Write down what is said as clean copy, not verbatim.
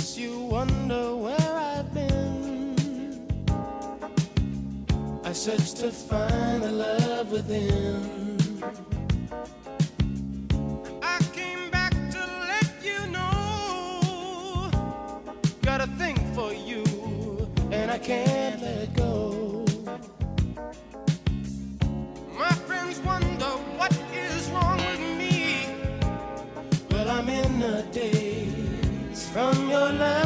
case you wonder where I've been, I searched to find the love within. I came back to let you know, got a thing for you, and I can't let it go. My friends wonder what is wrong with me. Well, I'm in a daze from your love.